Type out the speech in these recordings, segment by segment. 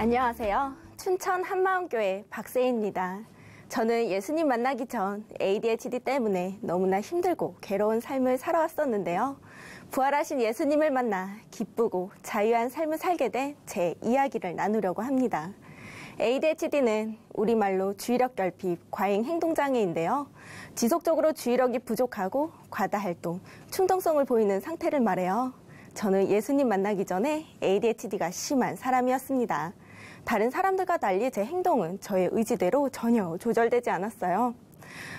안녕하세요. 춘천 한마음교회 박세희입니다. 저는 예수님 만나기 전 ADHD 때문에 너무나 힘들고 괴로운 삶을 살아왔었는데요. 부활하신 예수님을 만나 기쁘고 자유한 삶을 살게 된 제 이야기를 나누려고 합니다. ADHD는 우리말로 주의력 결핍, 과잉 행동장애인데요. 지속적으로 주의력이 부족하고 과다활동, 충동성을 보이는 상태를 말해요. 저는 예수님 만나기 전에 ADHD가 심한 사람이었습니다. 다른 사람들과 달리 제 행동은 저의 의지대로 전혀 조절되지 않았어요.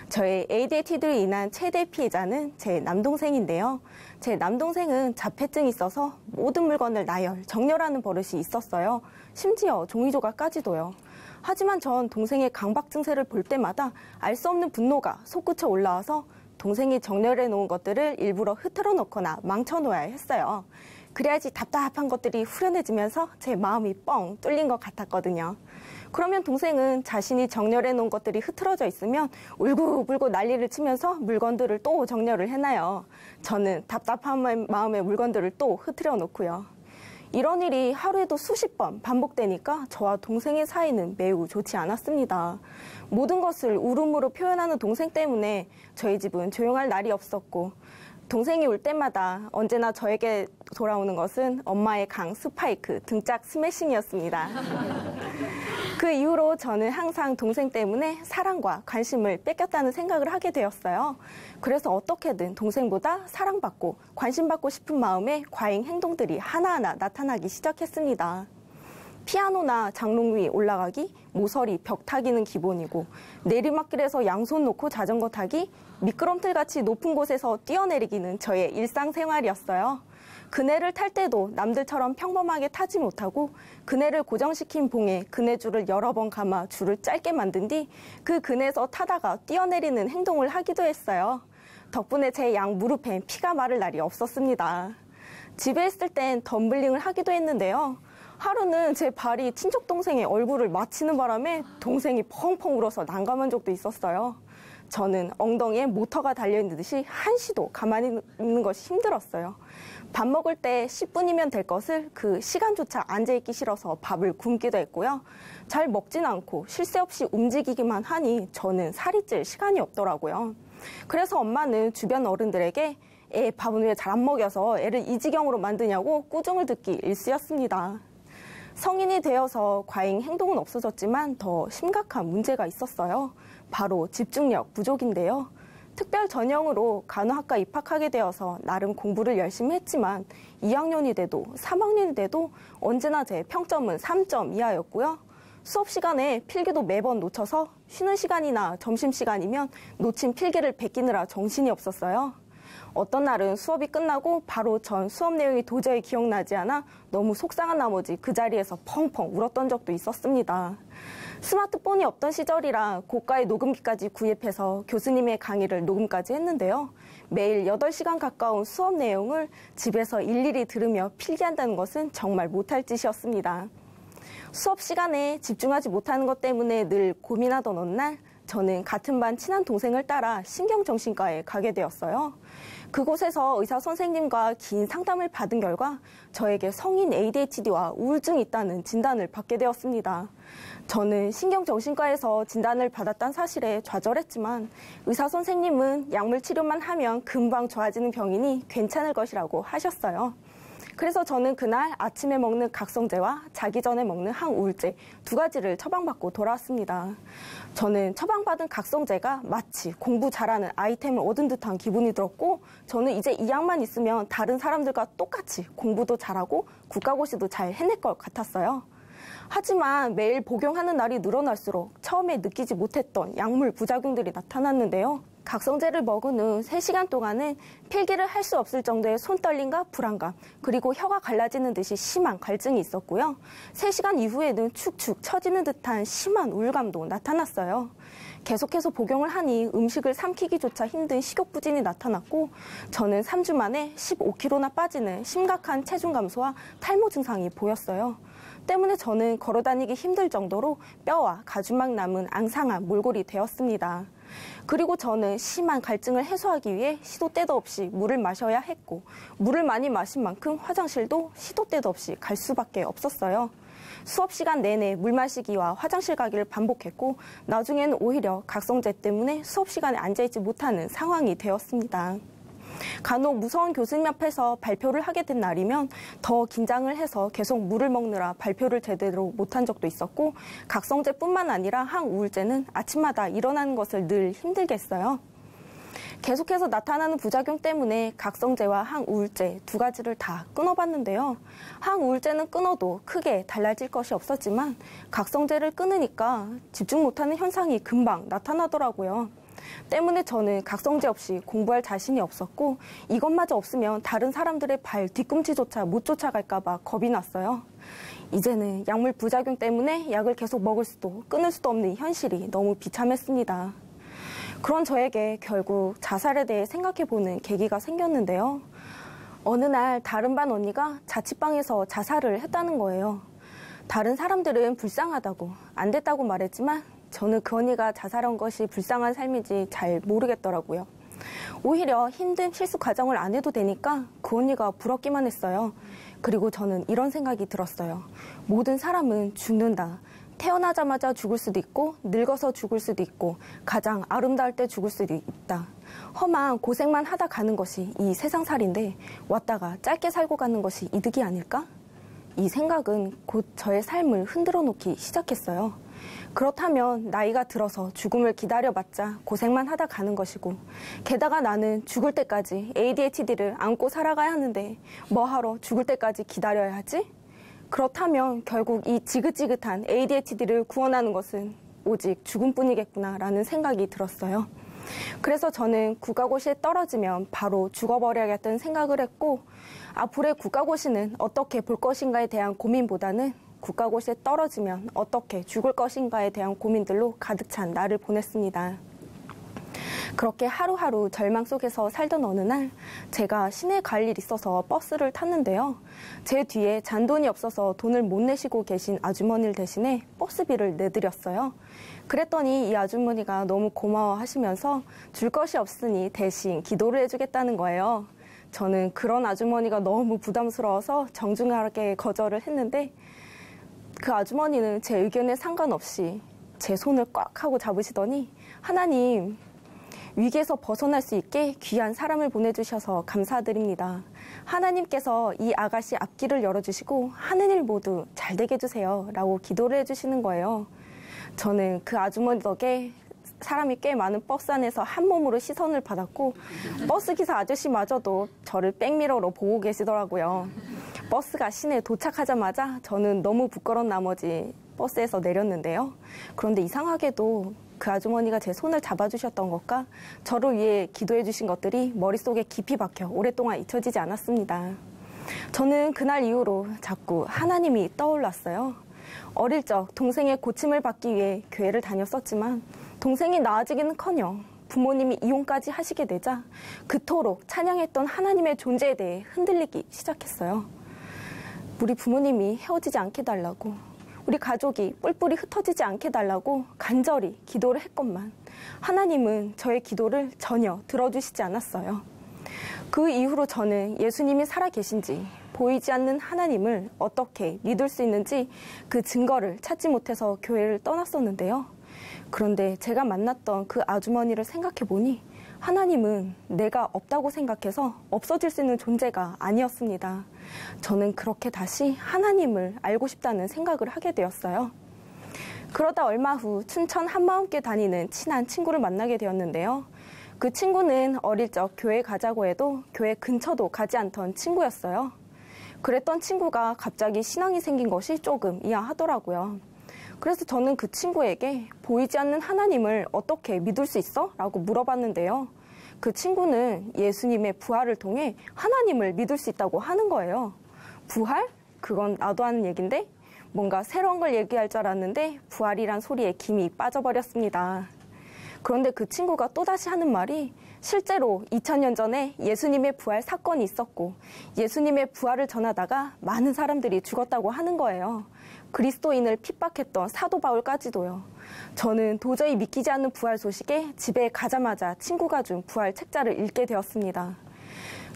저의 ADHD로 인한 최대 피해자는 제 남동생인데요. 제 남동생은 자폐증이 있어서 모든 물건을 나열, 정렬하는 버릇이 있었어요. 심지어 종이조각까지도요. 하지만 전 동생의 강박 증세를 볼 때마다 알 수 없는 분노가 솟구쳐 올라와서 동생이 정렬해 놓은 것들을 일부러 흐트러 놓거나 망쳐 놓아야 했어요. 그래야지 답답한 것들이 후련해지면서 제 마음이 뻥 뚫린 것 같았거든요. 그러면 동생은 자신이 정렬해 놓은 것들이 흐트러져 있으면 울고불고 난리를 치면서 물건들을 또 정렬을 해놔요. 저는 답답한 마음에 물건들을 또 흐트려 놓고요. 이런 일이 하루에도 수십 번 반복되니까 저와 동생의 사이는 매우 좋지 않았습니다. 모든 것을 울음으로 표현하는 동생 때문에 저희 집은 조용할 날이 없었고, 동생이 울 때마다 언제나 저에게 돌아오는 것은 엄마의 강 스파이크, 등짝 스매싱이었습니다. 그 이후로 저는 항상 동생 때문에 사랑과 관심을 뺏겼다는 생각을 하게 되었어요. 그래서 어떻게든 동생보다 사랑받고 관심받고 싶은 마음에 과잉 행동들이 하나하나 나타나기 시작했습니다. 피아노나 장롱 위 올라가기, 모서리 벽 타기는 기본이고, 내리막길에서 양손 놓고 자전거 타기, 미끄럼틀같이 높은 곳에서 뛰어내리기는 저의 일상생활이었어요. 그네를 탈 때도 남들처럼 평범하게 타지 못하고 그네를 고정시킨 봉에 그네줄을 여러 번 감아 줄을 짧게 만든 뒤 그 그네에서 타다가 뛰어내리는 행동을 하기도 했어요. 덕분에 제 양 무릎엔 피가 마를 날이 없었습니다. 집에 있을 땐 덤블링을 하기도 했는데요. 하루는 제 발이 친척 동생의 얼굴을 맞히는 바람에 동생이 펑펑 울어서 난감한 적도 있었어요. 저는 엉덩이에 모터가 달려있는 듯이 한시도 가만히 있는 것이 힘들었어요. 밥 먹을 때 10분이면 될 것을 그 시간조차 앉아있기 싫어서 밥을 굶기도 했고요. 잘 먹진 않고 쉴 새 없이 움직이기만 하니 저는 살이 찔 시간이 없더라고요. 그래서 엄마는 주변 어른들에게 애 밥은 왜 잘 안 먹여서 애를 이 지경으로 만드냐고 꾸중을 듣기 일쑤였습니다. 성인이 되어서 과잉 행동은 없어졌지만 더 심각한 문제가 있었어요. 바로 집중력 부족인데요. 특별 전형으로 간호학과 입학하게 되어서 나름 공부를 열심히 했지만 2학년이 돼도 3학년이 돼도 언제나 제 평점은 3점 이하였고요. 수업 시간에 필기도 매번 놓쳐서 쉬는 시간이나 점심시간이면 놓친 필기를 베끼느라 정신이 없었어요. 어떤 날은 수업이 끝나고 바로 전 수업 내용이 도저히 기억나지 않아 너무 속상한 나머지 그 자리에서 펑펑 울었던 적도 있었습니다. 스마트폰이 없던 시절이라 고가의 녹음기까지 구입해서 교수님의 강의를 녹음까지 했는데요. 매일 8시간 가까운 수업 내용을 집에서 일일이 들으며 필기한다는 것은 정말 못할 짓이었습니다. 수업 시간에 집중하지 못하는 것 때문에 늘 고민하던 어느 날 저는 같은 반 친한 동생을 따라 신경정신과에 가게 되었어요. 그곳에서 의사 선생님과 긴 상담을 받은 결과 저에게 성인 ADHD와 우울증이 있다는 진단을 받게 되었습니다. 저는 신경정신과에서 진단을 받았다는 사실에 좌절했지만 의사 선생님은 약물 치료만 하면 금방 좋아지는 병이니 괜찮을 것이라고 하셨어요. 그래서 저는 그날 아침에 먹는 각성제와 자기 전에 먹는 항우울제 2가지를 처방받고 돌아왔습니다. 저는 처방받은 각성제가 마치 공부 잘하는 아이템을 얻은 듯한 기분이 들었고, 저는 이제 이 약만 있으면 다른 사람들과 똑같이 공부도 잘하고 국가고시도 잘 해낼 것 같았어요. 하지만 매일 복용하는 날이 늘어날수록 처음에 느끼지 못했던 약물 부작용들이 나타났는데요. 각성제를 먹은 후 3시간 동안은 필기를 할 수 없을 정도의 손떨림과 불안감, 그리고 혀가 갈라지는 듯이 심한 갈증이 있었고요. 3시간 이후에는 축축 처지는 듯한 심한 우울감도 나타났어요. 계속해서 복용을 하니 음식을 삼키기조차 힘든 식욕부진이 나타났고, 저는 3주 만에 15kg나 빠지는 심각한 체중 감소와 탈모 증상이 보였어요. 때문에 저는 걸어다니기 힘들 정도로 뼈와 가주막 남은 앙상한 몰골이 되었습니다. 그리고 저는 심한 갈증을 해소하기 위해 시도 때도 없이 물을 마셔야 했고, 물을 많이 마신 만큼 화장실도 시도 때도 없이 갈 수밖에 없었어요. 수업 시간 내내 물 마시기와 화장실 가기를 반복했고 나중에는 오히려 각성제 때문에 수업 시간에 앉아있지 못하는 상황이 되었습니다. 간혹 무서운 교수님 앞에서 발표를 하게 된 날이면 더 긴장을 해서 계속 물을 먹느라 발표를 제대로 못한 적도 있었고 각성제뿐만 아니라 항우울제는 아침마다 일어나는 것을 늘 힘들게 했어요. 계속해서 나타나는 부작용 때문에 각성제와 항우울제 두 가지를 다 끊어봤는데요. 항우울제는 끊어도 크게 달라질 것이 없었지만 각성제를 끊으니까 집중 못하는 현상이 금방 나타나더라고요. 때문에 저는 각성제 없이 공부할 자신이 없었고 이것마저 없으면 다른 사람들의 발 뒤꿈치조차 못 쫓아갈까 봐 겁이 났어요. 이제는 약물 부작용 때문에 약을 계속 먹을 수도 끊을 수도 없는 현실이 너무 비참했습니다. 그런 저에게 결국 자살에 대해 생각해보는 계기가 생겼는데요. 어느 날 다른 반 언니가 자취방에서 자살을 했다는 거예요. 다른 사람들은 불쌍하다고 안 됐다고 말했지만 저는 그 언니가 자살한 것이 불쌍한 삶인지 잘 모르겠더라고요. 오히려 힘든 실수 과정을 안 해도 되니까 그 언니가 부럽기만 했어요. 그리고 저는 이런 생각이 들었어요. 모든 사람은 죽는다. 태어나자마자 죽을 수도 있고 늙어서 죽을 수도 있고 가장 아름다울 때 죽을 수도 있다. 험한 고생만 하다 가는 것이 이 세상살인데 왔다가 짧게 살고 가는 것이 이득이 아닐까? 이 생각은 곧 저의 삶을 흔들어 놓기 시작했어요. 그렇다면 나이가 들어서 죽음을 기다려봤자 고생만 하다 가는 것이고 게다가 나는 죽을 때까지 ADHD를 안고 살아가야 하는데 뭐하러 죽을 때까지 기다려야 하지? 그렇다면 결국 이 지긋지긋한 ADHD를 구원하는 것은 오직 죽음뿐이겠구나라는 생각이 들었어요. 그래서 저는 국가고시에 떨어지면 바로 죽어버려야겠다는 생각을 했고 앞으로의 국가고시는 어떻게 볼 것인가에 대한 고민보다는 국가고시에 떨어지면 어떻게 죽을 것인가에 대한 고민들로 가득 찬 날을 보냈습니다. 그렇게 하루하루 절망 속에서 살던 어느 날 제가 시내 갈 일 있어서 버스를 탔는데요. 제 뒤에 잔돈이 없어서 돈을 못 내시고 계신 아주머니를 대신해 버스비를 내드렸어요. 그랬더니 이 아주머니가 너무 고마워하시면서 줄 것이 없으니 대신 기도를 해주겠다는 거예요. 저는 그런 아주머니가 너무 부담스러워서 정중하게 거절을 했는데 그 아주머니는 제 의견에 상관없이 제 손을 꽉 하고 잡으시더니 하나님, 위기에서 벗어날 수 있게 귀한 사람을 보내주셔서 감사드립니다. 하나님께서 이 아가씨 앞길을 열어주시고 하는 일 모두 잘 되게 해주세요 라고 기도를 해주시는 거예요. 저는 그 아주머니 덕에 사람이 꽤 많은 버스 안에서 한 몸으로 시선을 받았고 버스기사 아저씨마저도 저를 백미러로 보고 계시더라고요. 버스가 시내에 도착하자마자 저는 너무 부끄러운 나머지 버스에서 내렸는데요. 그런데 이상하게도 그 아주머니가 제 손을 잡아주셨던 것과 저를 위해 기도해 주신 것들이 머릿속에 깊이 박혀 오랫동안 잊혀지지 않았습니다. 저는 그날 이후로 자꾸 하나님이 떠올랐어요. 어릴 적 동생의 고침을 받기 위해 교회를 다녔었지만 동생이 나아지기는커녕 부모님이 이혼까지 하시게 되자 그토록 찬양했던 하나님의 존재에 대해 흔들리기 시작했어요. 우리 부모님이 헤어지지 않게 달라고, 우리 가족이 뿔뿔이 흩어지지 않게 달라고 간절히 기도를 했건만 하나님은 저의 기도를 전혀 들어주시지 않았어요. 그 이후로 저는 예수님이 살아계신지 보이지 않는 하나님을 어떻게 믿을 수 있는지 그 증거를 찾지 못해서 교회를 떠났었는데요. 그런데 제가 만났던 그 아주머니를 생각해보니 하나님은 내가 없다고 생각해서 없어질 수 있는 존재가 아니었습니다. 저는 그렇게 다시 하나님을 알고 싶다는 생각을 하게 되었어요. 그러다 얼마 후 춘천 한마음교회 다니는 친한 친구를 만나게 되었는데요. 그 친구는 어릴 적 교회 가자고 해도 교회 근처도 가지 않던 친구였어요. 그랬던 친구가 갑자기 신앙이 생긴 것이 조금 이상하더라고요. 그래서 저는 그 친구에게 보이지 않는 하나님을 어떻게 믿을 수 있어? 라고 물어봤는데요. 그 친구는 예수님의 부활을 통해 하나님을 믿을 수 있다고 하는 거예요. 부활? 그건 나도 아는 얘긴데 뭔가 새로운 걸 얘기할 줄 알았는데 부활이란 소리에 김이 빠져버렸습니다. 그런데 그 친구가 또다시 하는 말이 실제로 2000년 전에 예수님의 부활 사건이 있었고 예수님의 부활을 전하다가 많은 사람들이 죽었다고 하는 거예요. 그리스도인을 핍박했던 사도 바울까지도요. 저는 도저히 믿기지 않는 부활 소식에 집에 가자마자 친구가 준 부활 책자를 읽게 되었습니다.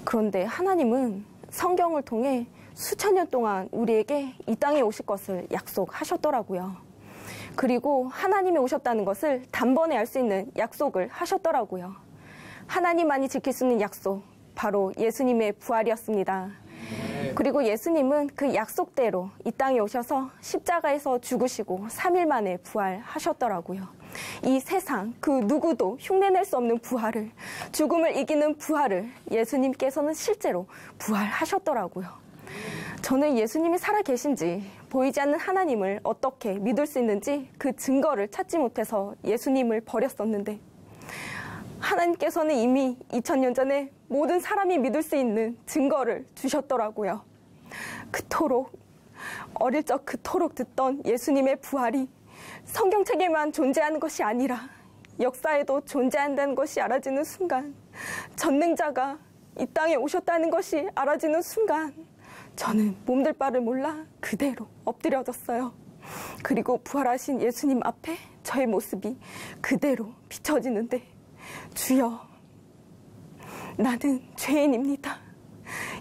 그런데 하나님은 성경을 통해 수천 년 동안 우리에게 이 땅에 오실 것을 약속하셨더라고요. 그리고 하나님이 오셨다는 것을 단번에 알 수 있는 약속을 하셨더라고요. 하나님만이 지킬 수 있는 약속, 바로 예수님의 부활이었습니다. 그리고 예수님은 그 약속대로 이 땅에 오셔서 십자가에서 죽으시고 3일 만에 부활하셨더라고요. 이 세상 그 누구도 흉내낼 수 없는 부활을, 죽음을 이기는 부활을 예수님께서는 실제로 부활하셨더라고요. 저는 예수님이 살아계신지, 보이지 않는 하나님을 어떻게 믿을 수 있는지 그 증거를 찾지 못해서 예수님을 버렸었는데, 하나님께서는 이미 2000년 전에 모든 사람이 믿을 수 있는 증거를 주셨더라고요. 그토록, 어릴 적 그토록 듣던 예수님의 부활이 성경책에만 존재하는 것이 아니라 역사에도 존재한다는 것이 알아지는 순간, 전능자가 이 땅에 오셨다는 것이 알아지는 순간, 저는 몸둘 바를 몰라 그대로 엎드려졌어요. 그리고 부활하신 예수님 앞에 저의 모습이 그대로 비춰지는데, 주여, 나는 죄인입니다.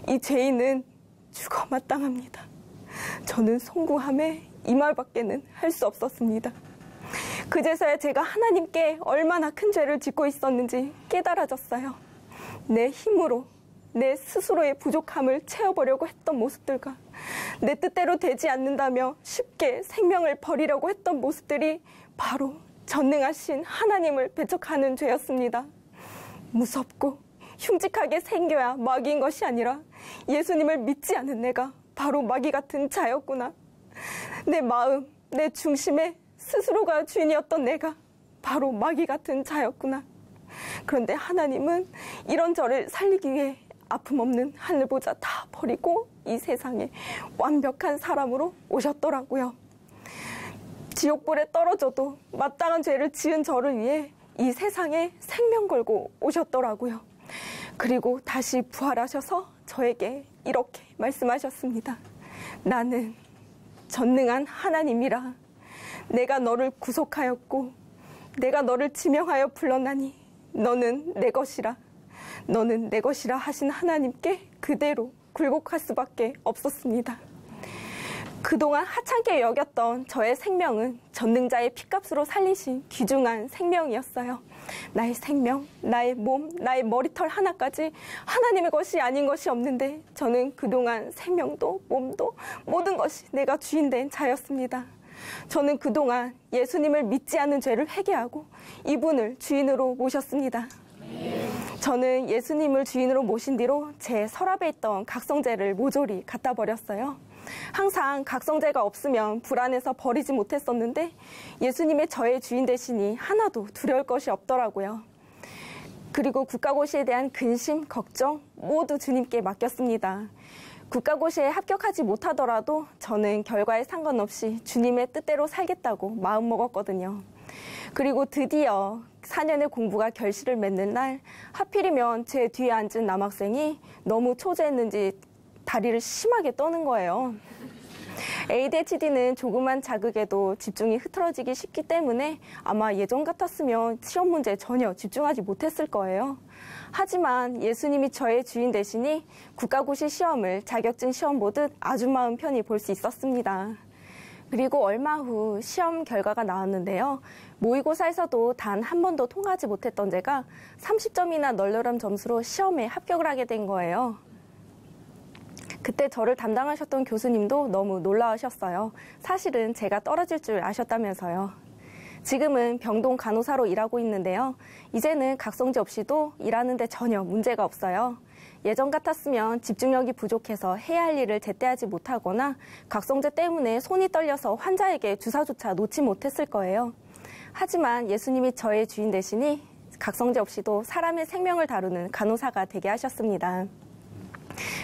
이 죄인은 죽어 마땅합니다. 저는 송구함에 이 말밖에는 할 수 없었습니다. 그제서야 제가 하나님께 얼마나 큰 죄를 짓고 있었는지 깨달아졌어요. 내 힘으로 내 스스로의 부족함을 채워보려고 했던 모습들과 내 뜻대로 되지 않는다며 쉽게 생명을 버리려고 했던 모습들이 바로 전능하신 하나님을 배척하는 죄였습니다. 무섭고 흉측하게 생겨야 마귀인 것이 아니라 예수님을 믿지 않은 내가 바로 마귀 같은 자였구나. 내 마음, 내 중심에 스스로가 주인이었던 내가 바로 마귀 같은 자였구나. 그런데 하나님은 이런 저를 살리기 위해 아픔 없는 하늘보자 다 버리고 이 세상에 완벽한 사람으로 오셨더라고요. 지옥불에 떨어져도 마땅한 죄를 지은 저를 위해 이 세상에 생명 걸고 오셨더라고요. 그리고 다시 부활하셔서 저에게 이렇게 말씀하셨습니다. 나는 전능한 하나님이라. 내가 너를 구속하였고 내가 너를 지명하여 불렀나니 너는 내 것이라. 너는 내 것이라 하신 하나님께 그대로 굴복할 수밖에 없었습니다. 그동안 하찮게 여겼던 저의 생명은 전능자의 피값으로 살리신 귀중한 생명이었어요. 나의 생명, 나의 몸, 나의 머리털 하나까지 하나님의 것이 아닌 것이 없는데 저는 그동안 생명도 몸도 모든 것이 내가 주인된 자였습니다. 저는 그동안 예수님을 믿지 않는 죄를 회개하고 이분을 주인으로 모셨습니다. 저는 예수님을 주인으로 모신 뒤로 제 서랍에 있던 각성제를 모조리 갖다 버렸어요. 항상 각성제가 없으면 불안해서 버리지 못했었는데 예수님의 저의 주인 되시니 하나도 두려울 것이 없더라고요. 그리고 국가고시에 대한 근심, 걱정 모두 주님께 맡겼습니다. 국가고시에 합격하지 못하더라도 저는 결과에 상관없이 주님의 뜻대로 살겠다고 마음먹었거든요. 그리고 드디어 4년의 공부가 결실을 맺는 날, 하필이면 제 뒤에 앉은 남학생이 너무 초조했는지 다리를 심하게 떠는 거예요. ADHD는 조그만 자극에도 집중이 흐트러지기 쉽기 때문에 아마 예전 같았으면 시험 문제에 전혀 집중하지 못했을 거예요. 하지만 예수님이 저의 주인 되시니 국가고시 시험을 자격증 시험 보듯 아주 마음 편히 볼 수 있었습니다. 그리고 얼마 후 시험 결과가 나왔는데요. 모의고사에서도 단 한 번도 통과하지 못했던 제가 30점이나 널널한 점수로 시험에 합격을 하게 된 거예요. 그때 저를 담당하셨던 교수님도 너무 놀라우셨어요. 사실은 제가 떨어질 줄 아셨다면서요. 지금은 병동 간호사로 일하고 있는데요. 이제는 각성제 없이도 일하는데 전혀 문제가 없어요. 예전 같았으면 집중력이 부족해서 해야 할 일을 제때하지 못하거나 각성제 때문에 손이 떨려서 환자에게 주사조차 놓지 못했을 거예요. 하지만 예수님이 저의 주인 되시니 각성제 없이도 사람의 생명을 다루는 간호사가 되게 하셨습니다.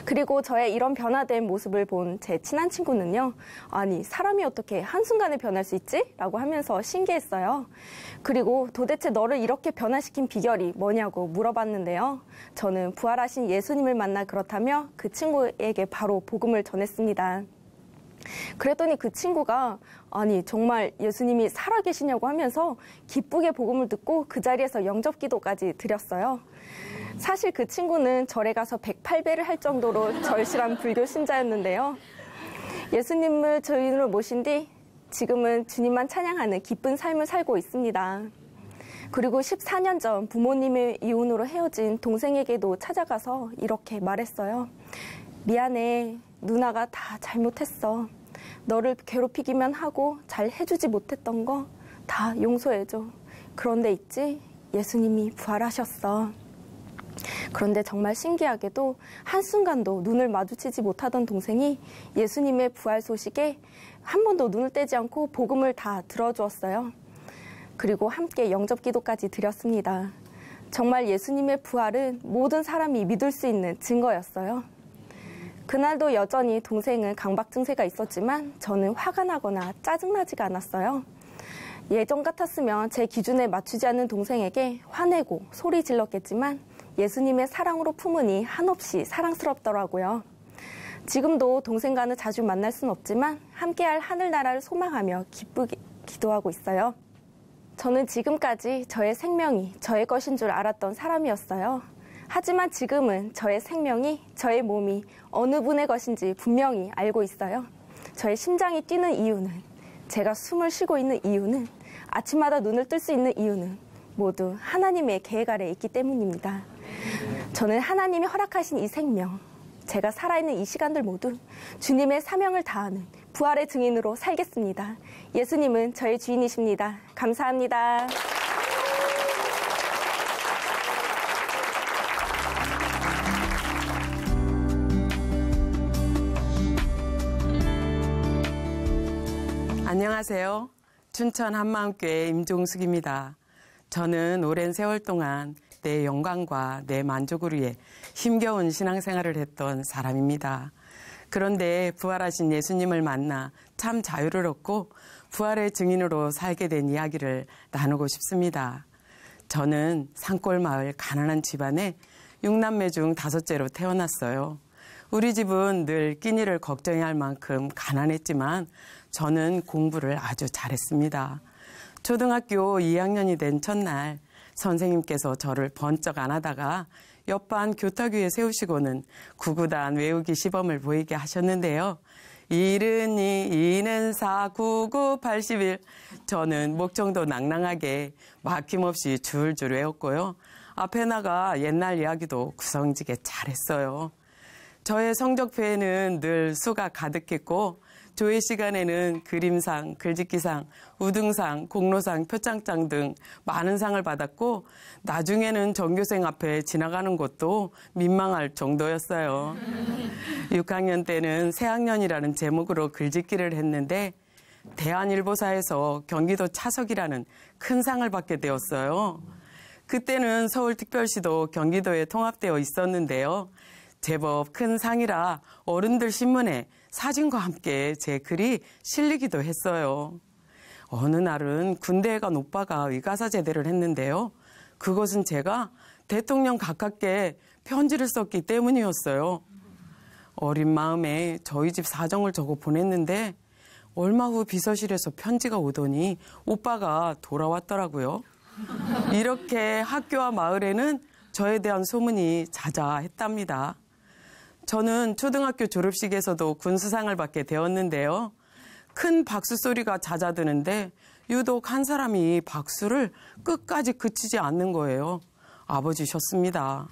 그리고 저의 이런 변화된 모습을 본 제 친한 친구는요. 아니, 사람이 어떻게 한순간에 변할 수 있지? 라고 하면서 신기했어요. 그리고 도대체 너를 이렇게 변화시킨 비결이 뭐냐고 물어봤는데요. 저는 부활하신 예수님을 만나 그렇다며 그 친구에게 바로 복음을 전했습니다. 그랬더니 그 친구가 아니 정말 예수님이 살아계시냐고 하면서 기쁘게 복음을 듣고 그 자리에서 영접기도까지 드렸어요. 사실 그 친구는 절에 가서 108배를 할 정도로 절실한 불교 신자였는데요. 예수님을 주인으로 모신 뒤 지금은 주님만 찬양하는 기쁜 삶을 살고 있습니다. 그리고 14년 전 부모님의 이혼으로 헤어진 동생에게도 찾아가서 이렇게 말했어요. 미안해. 누나가 다 잘못했어. 너를 괴롭히기만 하고 잘 해주지 못했던 거 다 용서해줘. 그런데 있지? 예수님이 부활하셨어. 그런데 정말 신기하게도 한순간도 눈을 마주치지 못하던 동생이 예수님의 부활 소식에 한 번도 눈을 떼지 않고 복음을 다 들어주었어요. 그리고 함께 영접기도까지 드렸습니다. 정말 예수님의 부활은 모든 사람이 믿을 수 있는 증거였어요. 그날도 여전히 동생은 강박 증세가 있었지만 저는 화가 나거나 짜증나지가 않았어요. 예전 같았으면 제 기준에 맞추지 않는 동생에게 화내고 소리 질렀겠지만 예수님의 사랑으로 품으니 한없이 사랑스럽더라고요. 지금도 동생과는 자주 만날 순 없지만 함께할 하늘나라를 소망하며 기쁘게 기도하고 있어요. 저는 지금까지 저의 생명이 저의 것인 줄 알았던 사람이었어요. 하지만 지금은 저의 생명이, 저의 몸이 어느 분의 것인지 분명히 알고 있어요. 저의 심장이 뛰는 이유는, 제가 숨을 쉬고 있는 이유는, 아침마다 눈을 뜰 수 있는 이유는 모두 하나님의 계획 아래 있기 때문입니다. 저는 하나님이 허락하신 이 생명, 제가 살아있는 이 시간들 모두 주님의 사명을 다하는 부활의 증인으로 살겠습니다. 예수님은 저의 주인이십니다. 감사합니다. 안녕하세요. 춘천 한마음교회 임종숙입니다. 저는 오랜 세월 동안 내 영광과 내 만족을 위해 힘겨운 신앙생활을 했던 사람입니다. 그런데 부활하신 예수님을 만나 참 자유를 얻고 부활의 증인으로 살게 된 이야기를 나누고 싶습니다. 저는 산골마을 가난한 집안에 6남매 중 5째로 태어났어요. 우리 집은 늘 끼니를 걱정해야 할 만큼 가난했지만 저는 공부를 아주 잘했습니다. 초등학교 2학년이 된 첫날 선생님께서 저를 번쩍 안아다가 옆반 교탁위에 세우시고는 구구단 외우기 시범을 보이게 하셨는데요. 1은 2, 2는 4, 9, 9, 81. 저는 목청도 낭낭하게 막힘없이 줄줄 외웠고요. 앞에 나가 옛날 이야기도 구성지게 잘했어요. 저의 성적표에는 늘 수가 가득했고 조회 시간에는 그림상, 글짓기상, 우등상, 공로상, 표창장 등 많은 상을 받았고 나중에는 전교생 앞에 지나가는 것도 민망할 정도였어요. 6학년 때는 새학년이라는 제목으로 글짓기를 했는데 대한일보사에서 경기도 차석이라는 큰 상을 받게 되었어요. 그때는 서울특별시도 경기도에 통합되어 있었는데요. 제법 큰 상이라 어른들 신문에 사진과 함께 제 글이 실리기도 했어요. 어느 날은 군대에 간 오빠가 의가사 제대를 했는데요. 그것은 제가 대통령 가깝게 편지를 썼기 때문이었어요. 어린 마음에 저희 집 사정을 적어 보냈는데 얼마 후 비서실에서 편지가 오더니 오빠가 돌아왔더라고요. 이렇게 학교와 마을에는 저에 대한 소문이 자자했답니다. 저는 초등학교 졸업식에서도 군수상을 받게 되었는데요. 큰 박수 소리가 잦아드는데 유독 한 사람이 박수를 끝까지 그치지 않는 거예요. 아버지셨습니다.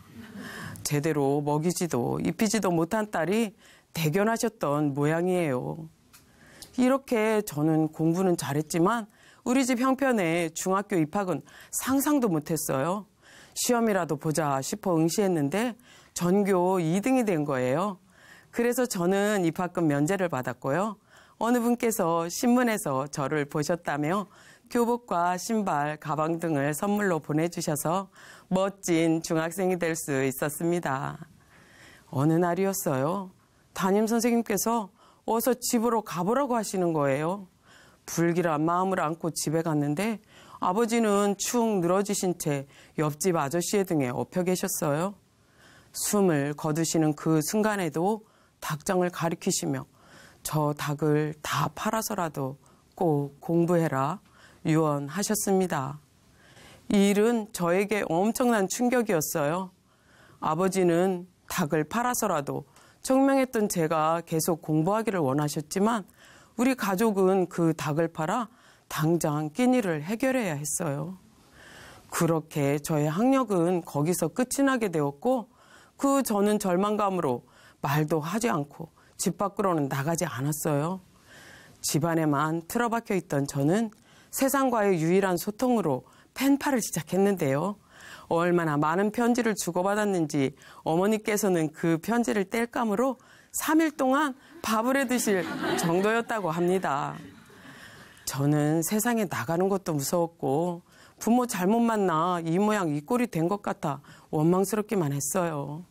제대로 먹이지도 입히지도 못한 딸이 대견하셨던 모양이에요. 이렇게 저는 공부는 잘했지만 우리 집 형편에 중학교 입학은 상상도 못했어요. 시험이라도 보자 싶어 응시했는데 전교 2등이 된 거예요. 그래서 저는 입학금 면제를 받았고요. 어느 분께서 신문에서 저를 보셨다며 교복과 신발, 가방 등을 선물로 보내주셔서 멋진 중학생이 될 수 있었습니다. 어느 날이었어요. 담임선생님께서 어서 집으로 가보라고 하시는 거예요. 불길한 마음을 안고 집에 갔는데 아버지는 축 늘어지신 채 옆집 아저씨의 등에 엎여 계셨어요. 숨을 거두시는 그 순간에도 닭장을 가리키시며 저 닭을 다 팔아서라도 꼭 공부해라 유언하셨습니다. 이 일은 저에게 엄청난 충격이었어요. 아버지는 닭을 팔아서라도 청명했던 제가 계속 공부하기를 원하셨지만 우리 가족은 그 닭을 팔아 당장 끼니를 해결해야 했어요. 그렇게 저의 학력은 거기서 끝이 나게 되었고 저는 절망감으로 말도 하지 않고 집 밖으로는 나가지 않았어요. 집안에만 틀어박혀 있던 저는 세상과의 유일한 소통으로 펜팔을 시작했는데요. 얼마나 많은 편지를 주고받았는지 어머니께서는 그 편지를 뗄감으로 3일 동안 밥을 해 드실 정도였다고 합니다. 저는 세상에 나가는 것도 무서웠고 부모 잘못 만나 이 모양 이 꼴이 된 것 같아 원망스럽기만 했어요.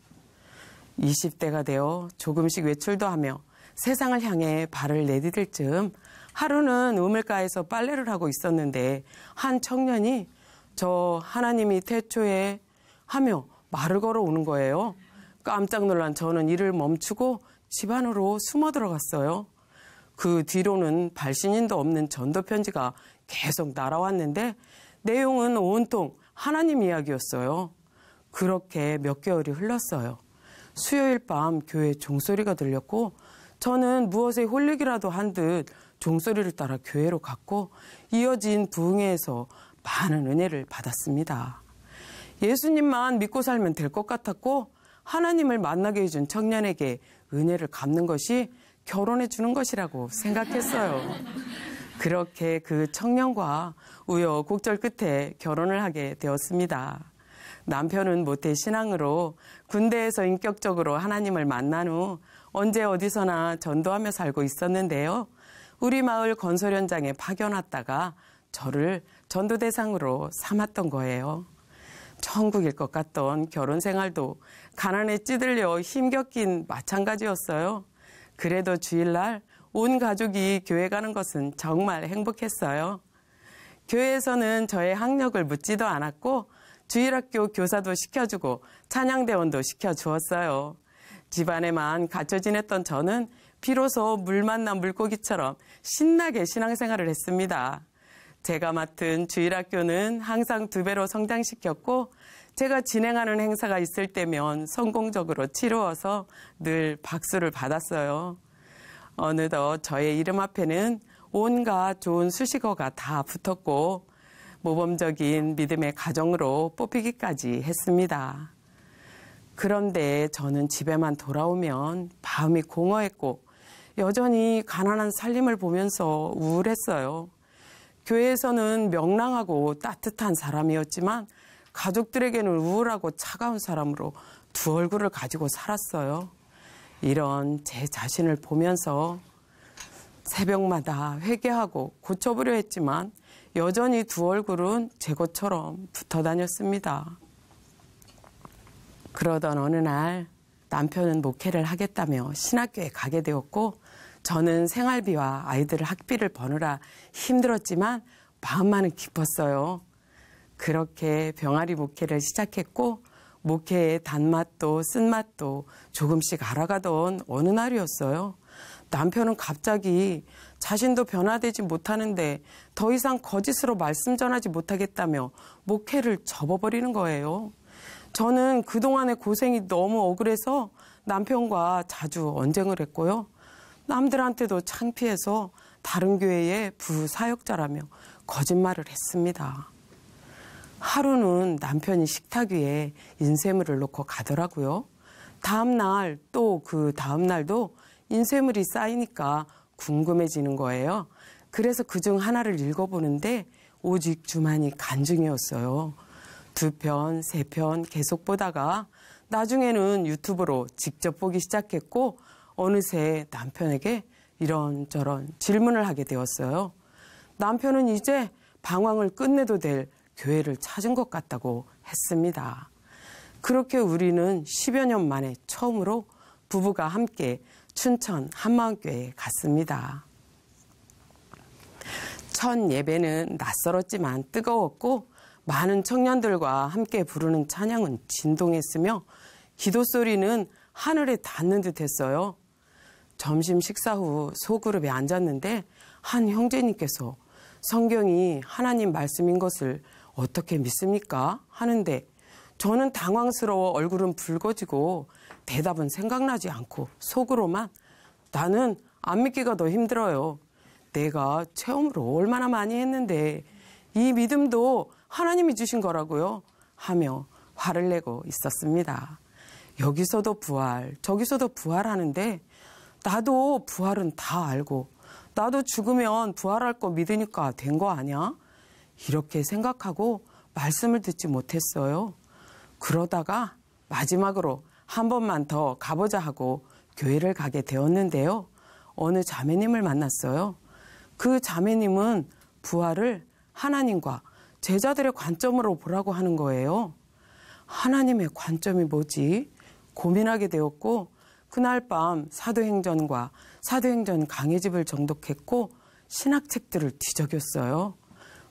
20대가 되어 조금씩 외출도 하며 세상을 향해 발을 내디딜 즈음 하루는 우물가에서 빨래를 하고 있었는데 한 청년이 저 하나님이 태초에 하며 말을 걸어오는 거예요. 깜짝 놀란 저는 일을 멈추고 집 안으로 숨어 들어갔어요. 그 뒤로는 발신인도 없는 전도 편지가 계속 날아왔는데 내용은 온통 하나님 이야기였어요. 그렇게 몇 개월이 흘렀어요. 수요일 밤 교회 종소리가 들렸고 저는 무엇에 홀리기라도 한 듯 종소리를 따라 교회로 갔고 이어진 부흥회에서 많은 은혜를 받았습니다. 예수님만 믿고 살면 될 것 같았고 하나님을 만나게 해준 청년에게 은혜를 갚는 것이 결혼해 주는 것이라고 생각했어요. 그렇게 그 청년과 우여곡절 끝에 결혼을 하게 되었습니다. 남편은 모태 신앙으로 군대에서 인격적으로 하나님을 만난 후 언제 어디서나 전도하며 살고 있었는데요. 우리 마을 건설 현장에 파견왔다가 저를 전도 대상으로 삼았던 거예요. 천국일 것 같던 결혼 생활도 가난에 찌들려 힘겹긴 마찬가지였어요. 그래도 주일날 온 가족이 교회 가는 것은 정말 행복했어요. 교회에서는 저의 학력을 묻지도 않았고 주일학교 교사도 시켜주고 찬양대원도 시켜주었어요. 집안에만 갇혀 지냈던 저는 비로소 물 만난 물고기처럼 신나게 신앙생활을 했습니다. 제가 맡은 주일학교는 항상 2배로 성장시켰고 제가 진행하는 행사가 있을 때면 성공적으로 치루어서 늘 박수를 받았어요. 어느덧 저의 이름 앞에는 온갖 좋은 수식어가 다 붙었고 모범적인 믿음의 가정으로 뽑히기까지 했습니다. 그런데 저는 집에만 돌아오면 마음이 공허했고 여전히 가난한 살림을 보면서 우울했어요. 교회에서는 명랑하고 따뜻한 사람이었지만 가족들에게는 우울하고 차가운 사람으로 두 얼굴을 가지고 살았어요. 이런 제 자신을 보면서 새벽마다 회개하고 고쳐보려 했지만 여전히 두 얼굴은 제 것처럼 붙어 다녔습니다. 그러던 어느 날 남편은 목회를 하겠다며 신학교에 가게 되었고 저는 생활비와 아이들 학비를 버느라 힘들었지만 마음만은 기뻤어요. 그렇게 병아리 목회를 시작했고 목회의 단맛도 쓴맛도 조금씩 알아가던 어느 날이었어요. 남편은 갑자기 자신도 변화되지 못하는데 더 이상 거짓으로 말씀 전하지 못하겠다며 목회를 접어버리는 거예요. 저는 그동안의 고생이 너무 억울해서 남편과 자주 언쟁을 했고요. 남들한테도 창피해서 다른 교회의 부사역자라며 거짓말을 했습니다. 하루는 남편이 식탁 위에 인쇄물을 놓고 가더라고요. 다음 날 또 그 다음 날도 인쇄물이 쌓이니까 궁금해지는 거예요. 그래서 그중 하나를 읽어보는데 오직 주만이 간증이었어요. 2편, 3편 계속 보다가 나중에는 유튜브로 직접 보기 시작했고 어느새 남편에게 이런저런 질문을 하게 되었어요. 남편은 이제 방황을 끝내도 될 교회를 찾은 것 같다고 했습니다. 그렇게 우리는 10여 년 만에 처음으로 부부가 함께 춘천 한마음교회에 갔습니다. 첫 예배는 낯설었지만 뜨거웠고 많은 청년들과 함께 부르는 찬양은 진동했으며 기도 소리는 하늘에 닿는 듯 했어요. 점심 식사 후 소그룹에 앉았는데 한 형제님께서 성경이 하나님 말씀인 것을 어떻게 믿습니까? 하는데 저는 당황스러워 얼굴은 붉어지고 대답은 생각나지 않고 속으로만 나는 안 믿기가 더 힘들어요. 내가 체험으로 얼마나 많이 했는데 이 믿음도 하나님이 주신 거라고요. 하며 화를 내고 있었습니다. 여기서도 부활, 저기서도 부활하는데 나도 부활은 다 알고 나도 죽으면 부활할 거 믿으니까 된 거 아니야? 이렇게 생각하고 말씀을 듣지 못했어요. 그러다가 마지막으로 한 번만 더 가보자 하고 교회를 가게 되었는데요. 어느 자매님을 만났어요. 그 자매님은 부활을 하나님과 제자들의 관점으로 보라고 하는 거예요. 하나님의 관점이 뭐지? 고민하게 되었고 그날 밤 사도행전과 사도행전 강해집을 정독했고 신학책들을 뒤적였어요.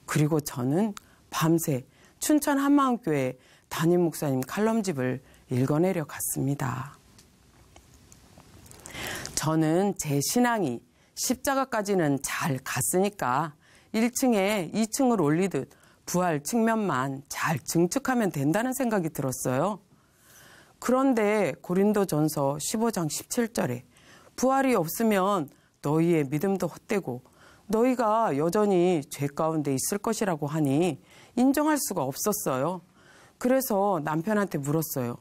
그리고 저는 밤새 춘천 한마음교회 담임 목사님 칼럼집을 읽어내려 갔습니다. 저는 제 신앙이 십자가까지는 잘 갔으니까 1층에 2층을 올리듯 부활 측면만 잘 증축하면 된다는 생각이 들었어요. 그런데 고린도전서 15장 17절에 부활이 없으면 너희의 믿음도 헛되고 너희가 여전히 죄 가운데 있을 것이라고 하니 인정할 수가 없었어요. 그래서 남편한테 물었어요.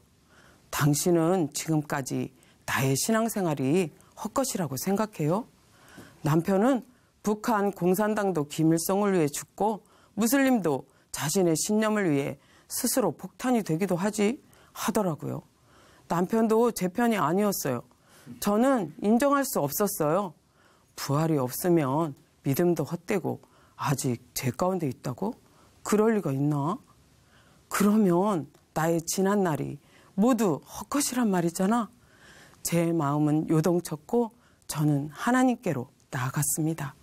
당신은 지금까지 나의 신앙생활이 헛것이라고 생각해요? 남편은 북한 공산당도 김일성을 위해 죽고 무슬림도 자신의 신념을 위해 스스로 폭탄이 되기도 하더라고요. 남편도 제 편이 아니었어요. 저는 인정할 수 없었어요. 부활이 없으면 믿음도 헛되고 아직 죄 가운데 있다고? 그럴 리가 있나? 그러면 나의 지난 날이 모두 헛것이란 말이잖아. 제 마음은 요동쳤고 저는 하나님께로 나아갔습니다.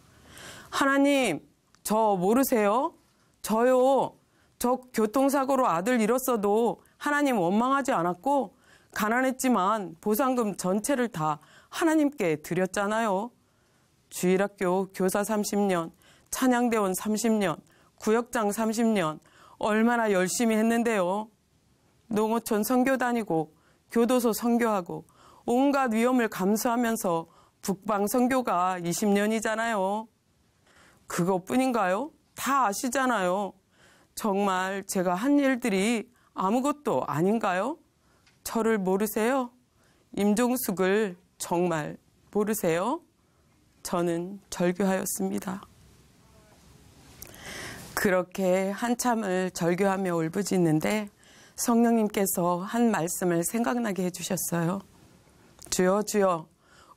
하나님, 저 모르세요? 저요. 저 교통사고로 아들 잃었어도 하나님 원망하지 않았고 가난했지만 보상금 전체를 다 하나님께 드렸잖아요. 주일학교 교사 30년, 찬양대원 30년, 구역장 30년 얼마나 열심히 했는데요. 농어촌 선교 다니고 교도소 선교하고 온갖 위험을 감수하면서 북방 선교가 20년이잖아요. 그것뿐인가요? 다 아시잖아요. 정말 제가 한 일들이 아무것도 아닌가요? 저를 모르세요? 임종숙을 정말 모르세요? 저는 절규하였습니다. 그렇게 한참을 절규하며 울부짖는데 성령님께서 한 말씀을 생각나게 해주셨어요. 주여 주여,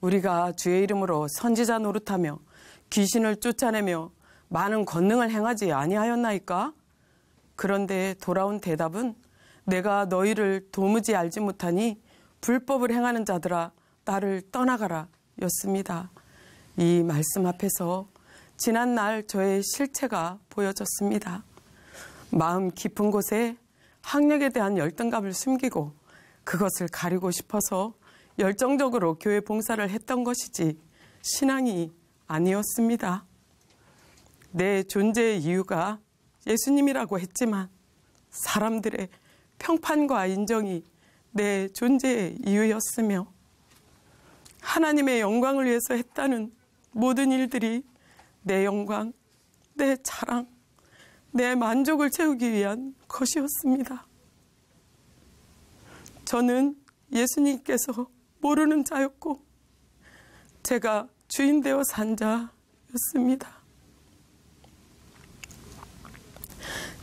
우리가 주의 이름으로 선지자 노릇하며 귀신을 쫓아내며 많은 권능을 행하지 아니하였나이까? 그런데 돌아온 대답은 내가 너희를 도무지 알지 못하니 불법을 행하는 자들아 나를 떠나가라 였습니다. 이 말씀 앞에서 지난날 저의 실체가 보여졌습니다. 마음 깊은 곳에 학력에 대한 열등감을 숨기고 그것을 가리고 싶어서 열정적으로 교회 봉사를 했던 것이지 신앙이 아니었습니다. 내 존재의 이유가 예수님이라고 했지만 사람들의 평판과 인정이 내 존재의 이유였으며 하나님의 영광을 위해서 했다는 모든 일들이 내 영광, 내 자랑, 내 만족을 채우기 위한 것이었습니다. 저는 예수님께서 모르는 자였고 제가 주인 되어 산 자였습니다.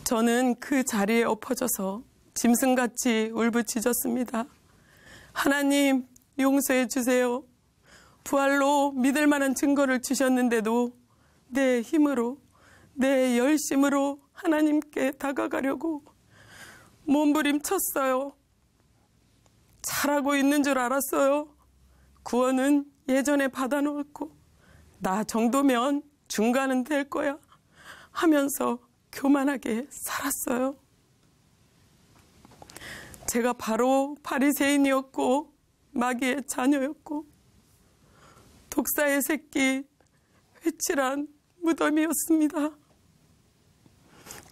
저는 그 자리에 엎어져서 짐승같이 울부짖었습니다. 하나님, 용서해 주세요. 부활로 믿을 만한 증거를 주셨는데도 내 힘으로, 내 열심으로 하나님께 다가가려고 몸부림쳤어요. 잘하고 있는 줄 알았어요. 구원은 예전에 받아놓았고 나 정도면 중간은 될 거야 하면서 교만하게 살았어요. 제가 바로 바리새인이었고 마귀의 자녀였고 독사의 새끼, 회칠한 무덤이었습니다.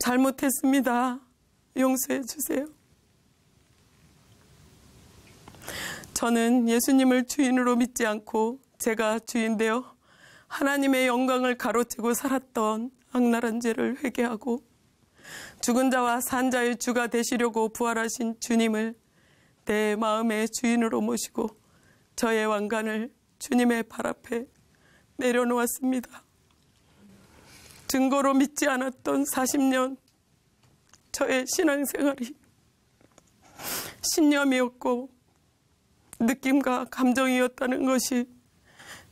잘못했습니다. 용서해 주세요. 저는 예수님을 주인으로 믿지 않고 제가 주인 되어 하나님의 영광을 가로채고 살았던 악랄한 죄를 회개하고 죽은 자와 산 자의 주가 되시려고 부활하신 주님을 내 마음의 주인으로 모시고 저의 왕관을 주님의 발 앞에 내려놓았습니다. 증거로 믿지 않았던 40년 저의 신앙생활이 신념이었고 느낌과 감정이었다는 것이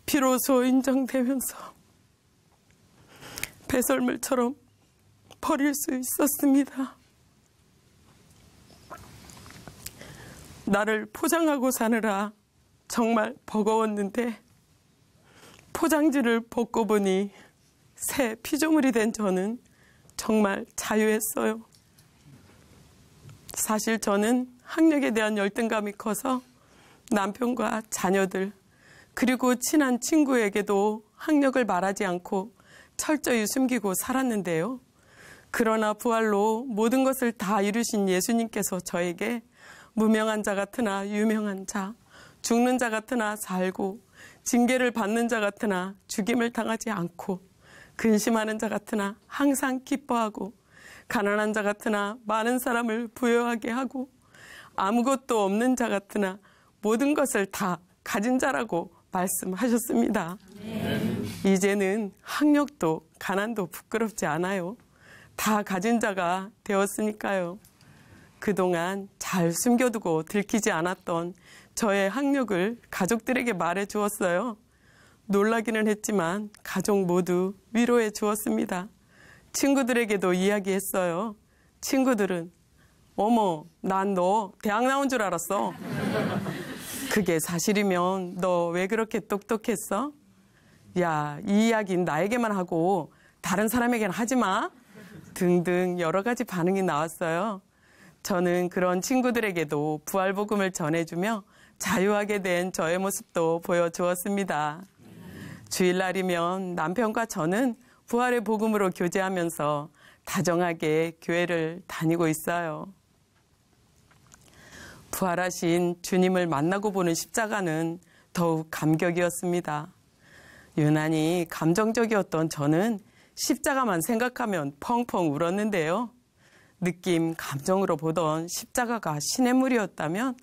비로소 인정되면서 배설물처럼 버릴 수 있었습니다. 나를 포장하고 사느라 정말 버거웠는데 포장지를 벗고 보니 새 피조물이 된 저는 정말 자유했어요. 사실 저는 학력에 대한 열등감이 커서 남편과 자녀들 그리고 친한 친구에게도 학력을 말하지 않고 철저히 숨기고 살았는데요. 그러나 부활로 모든 것을 다 이루신 예수님께서 저에게 무명한 자 같으나 유명한 자, 죽는 자 같으나 살고 징계를 받는 자 같으나 죽임을 당하지 않고 근심하는 자 같으나 항상 기뻐하고 가난한 자 같으나 많은 사람을 부유하게 하고 아무것도 없는 자 같으나 모든 것을 다 가진 자라고 말씀하셨습니다. 이제는 학력도 가난도 부끄럽지 않아요. 다 가진 자가 되었으니까요. 그동안 잘 숨겨두고 들키지 않았던 저의 학력을 가족들에게 말해 주었어요. 놀라기는 했지만 가족 모두 위로해 주었습니다. 친구들에게도 이야기했어요. 친구들은 어머, 난 너 대학 나온 줄 알았어. 그게 사실이면 너 왜 그렇게 똑똑했어? 야, 이 이야기는 나에게만 하고 다른 사람에게는 하지 마. 등등 여러 가지 반응이 나왔어요. 저는 그런 친구들에게도 부활복음을 전해주며 자유하게 된 저의 모습도 보여주었습니다. 주일날이면 남편과 저는 부활의 복음으로 교제하면서 다정하게 교회를 다니고 있어요. 부활하신 주님을 만나고 보는 십자가는 더욱 감격이었습니다. 유난히 감정적이었던 저는 십자가만 생각하면 펑펑 울었는데요. 느낌, 감정으로 보던 십자가가 시냇물이었다면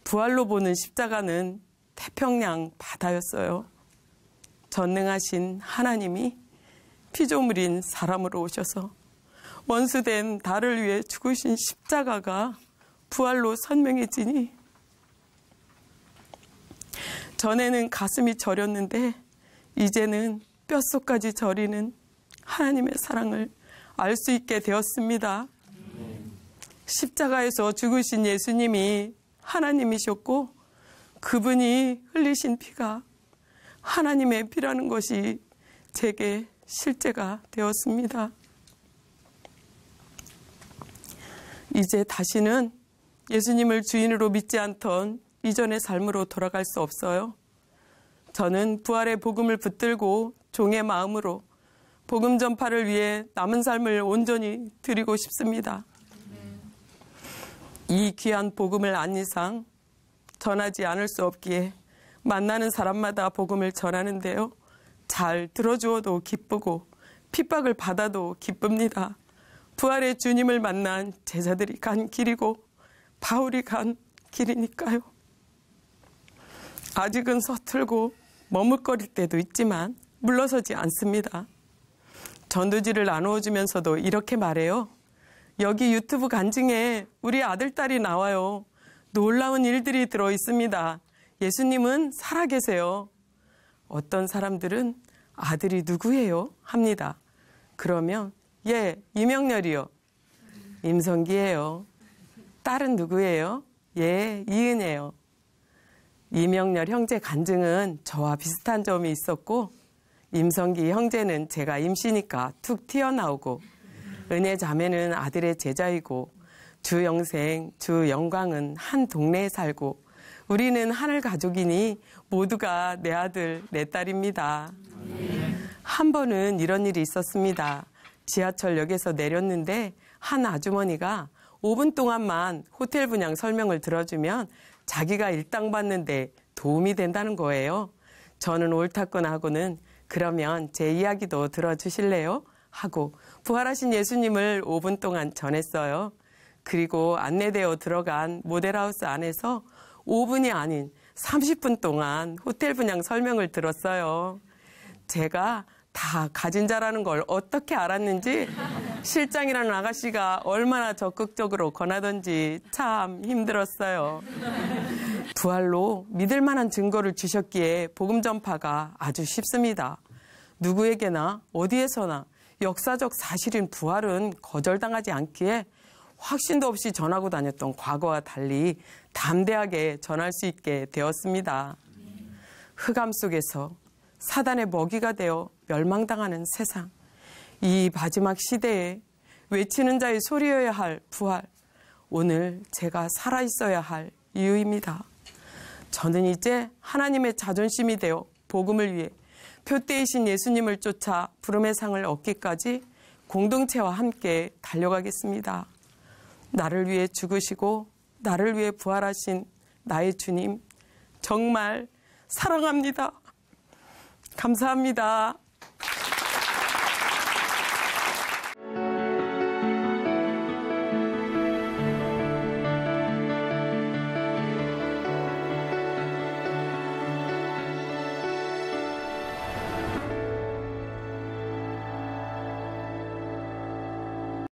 부활로 보는 십자가는 태평양 바다였어요. 전능하신 하나님이 피조물인 사람으로 오셔서 원수된 나를 위해 죽으신 십자가가 부활로 선명해지니 전에는 가슴이 저렸는데 이제는 뼛속까지 저리는 하나님의 사랑을 알 수 있게 되었습니다. 십자가에서 죽으신 예수님이 하나님이셨고 그분이 흘리신 피가 하나님의 피라는 것이 제게 실제가 되었습니다. 이제 다시는 예수님을 주인으로 믿지 않던 이전의 삶으로 돌아갈 수 없어요. 저는 부활의 복음을 붙들고 종의 마음으로 복음 전파를 위해 남은 삶을 온전히 드리고 싶습니다. 이 귀한 복음을 안 이상 전하지 않을 수 없기에 만나는 사람마다 복음을 전하는데요. 잘 들어주어도 기쁘고 핍박을 받아도 기쁩니다. 부활의 주님을 만난 제자들이 간 길이고 바울이 간 길이니까요. 아직은 서툴고 머뭇거릴 때도 있지만 물러서지 않습니다. 전도지를 나누어주면서도 이렇게 말해요. 여기 유튜브 간증에 우리 아들딸이 나와요. 놀라운 일들이 들어있습니다. 예수님은 살아계세요. 어떤 사람들은 아들이 누구예요? 합니다. 그러면 예, 이명렬이요. 임성기예요. 딸은 누구예요? 예, 이은혜요. 이명렬 형제 간증은 저와 비슷한 점이 있었고 임성기 형제는 제가 임시니까 툭 튀어나오고 은혜 자매는 아들의 제자이고 주영생, 주영광은 한 동네에 살고 우리는 하늘 가족이니 모두가 내 아들, 내 딸입니다. 한 번은 이런 일이 있었습니다. 지하철역에서 내렸는데 한 아주머니가 5분 동안만 호텔 분양 설명을 들어주면 자기가 일당 받는데 도움이 된다는 거예요. 저는 옳다거나 하고는 그러면 제 이야기도 들어주실래요? 하고 부활하신 예수님을 5분 동안 전했어요. 그리고 안내되어 들어간 모델하우스 안에서 5분이 아닌 30분 동안 호텔 분양 설명을 들었어요. 제가 다 가진 자라는 걸 어떻게 알았는지 실장이라는 아가씨가 얼마나 적극적으로 권하던지 참 힘들었어요. 부활로 믿을 만한 증거를 주셨기에 복음 전파가 아주 쉽습니다. 누구에게나 어디에서나 역사적 사실인 부활은 거절당하지 않기에 확신도 없이 전하고 다녔던 과거와 달리 담대하게 전할 수 있게 되었습니다. 흑암 속에서 사단의 먹이가 되어 멸망당하는 세상, 이 마지막 시대에 외치는 자의 소리여야 할 부활, 오늘 제가 살아있어야 할 이유입니다. 저는 이제 하나님의 자존심이 되어 복음을 위해 표대이신 예수님을 쫓아 부름의 상을 얻기까지 공동체와 함께 달려가겠습니다. 나를 위해 죽으시고 나를 위해 부활하신 나의 주님, 정말 사랑합니다. 감사합니다.